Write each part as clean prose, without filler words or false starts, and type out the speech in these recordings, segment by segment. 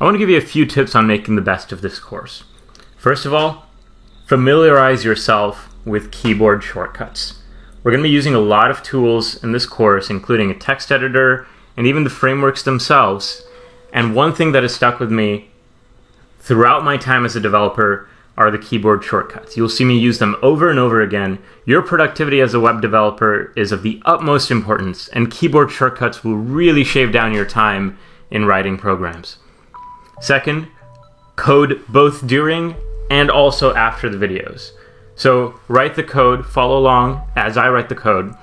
I want to give you a few tips on making the best of this course. First of all, familiarize yourself with keyboard shortcuts. We're going to be using a lot of tools in this course, including a text editor and even the frameworks themselves. And one thing that has stuck with me throughout my time as a developer are the keyboard shortcuts. You'll see me use them over and over again. Your productivity as a web developer is of the utmost importance, and keyboard shortcuts will really shave down your time in writing programs. Second, code both during and also after the videos. So write the code, follow along as I write the code,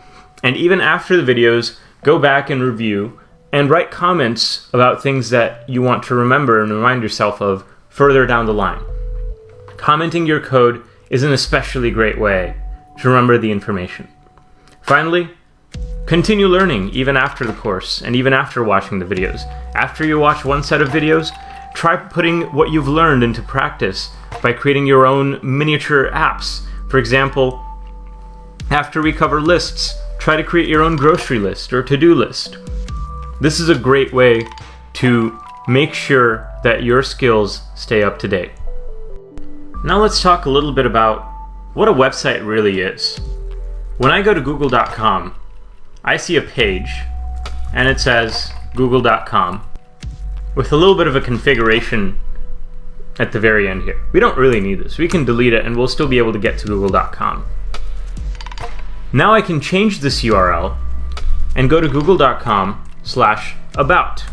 and even after the videos, go back and review and write comments about things that you want to remember and remind yourself of further down the line. Commenting your code is an especially great way to remember the information. Finally, continue learning even after the course and even after watching the videos. After you watch one set of videos, try putting what you've learned into practice by creating your own miniature apps. For example, after we cover lists, try to create your own grocery list or to-do list. This is a great way to make sure that your skills stay up to date. Now let's talk a little bit about what a website really is. When I go to google.com, I see a page and it says google.com with a little bit of a configuration at the very end here. We don't really need this. We can delete it and we'll still be able to get to google.com. Now I can change this URL and go to google.com/about.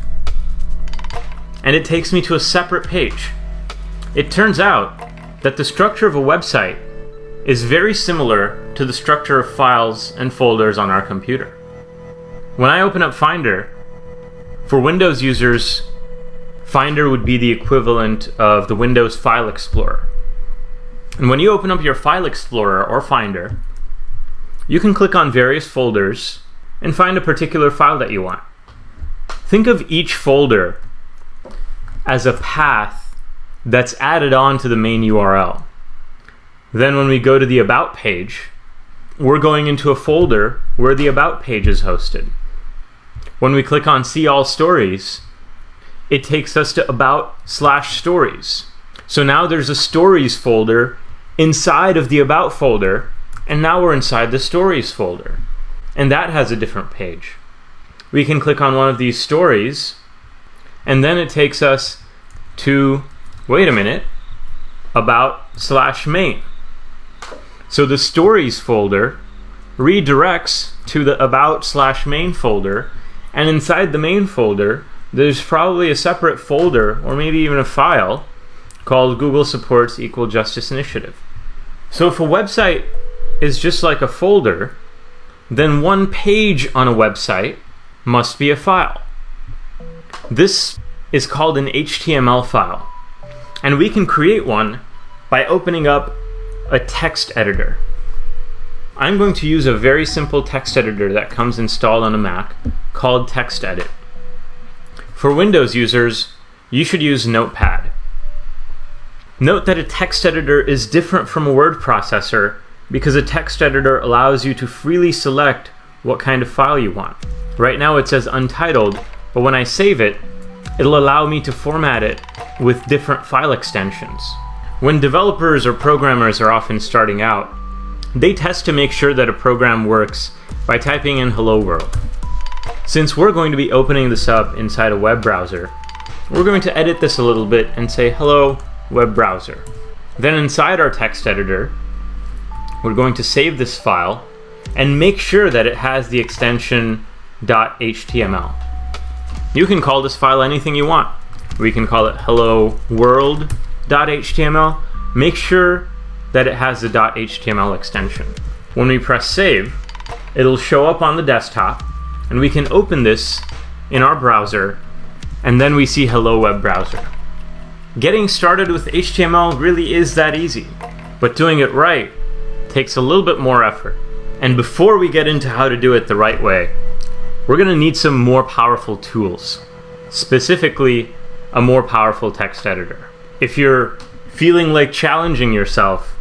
And it takes me to a separate page. It turns out that the structure of a website is very similar to the structure of files and folders on our computer. When I open up Finder, for Windows users, Finder would be the equivalent of the Windows File Explorer. And when you open up your File Explorer or Finder, you can click on various folders and find a particular file that you want. Think of each folder as a path that's added on to the main URL. Then when we go to the About page, we're going into a folder where the About page is hosted. When we click on See All Stories, it takes us to About/Stories. So now there's a Stories folder inside of the About folder, and now we're inside the Stories folder. And that has a different page. We can click on one of these stories, and then it takes us to, wait a minute, About/Main. So the Stories folder redirects to the About/Main folder, and inside the main folder, there's probably a separate folder, or maybe even a file, called Google Supports Equal Justice Initiative. So if a website is just like a folder, then one page on a website must be a file. This is called an HTML file, and we can create one by opening up a text editor. I'm going to use a very simple text editor that comes installed on a Mac called TextEdit. For Windows users, you should use Notepad. Note that a text editor is different from a word processor because a text editor allows you to freely select what kind of file you want. Right now it says untitled, but when I save it, it'll allow me to format it with different file extensions. When developers or programmers are often starting out, they test to make sure that a program works by typing in hello world. Since we're going to be opening this up inside a web browser, we're going to edit this a little bit and say hello web browser. Then inside our text editor, we're going to save this file and make sure that it has the extension .html. You can call this file anything you want. We can call it hello world.html. Make sure that it has the .html extension. When we press save, it'll show up on the desktop, and we can open this in our browser, and then we see hello web browser. Getting started with HTML really is that easy, but doing it right takes a little bit more effort. And before we get into how to do it the right way, we're going to need some more powerful tools, specifically a more powerful text editor. If you're feeling like challenging yourself,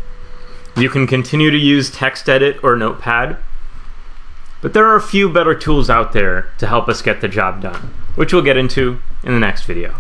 you can continue to use TextEdit or Notepad, but there are a few better tools out there to help us get the job done, which we'll get into in the next video.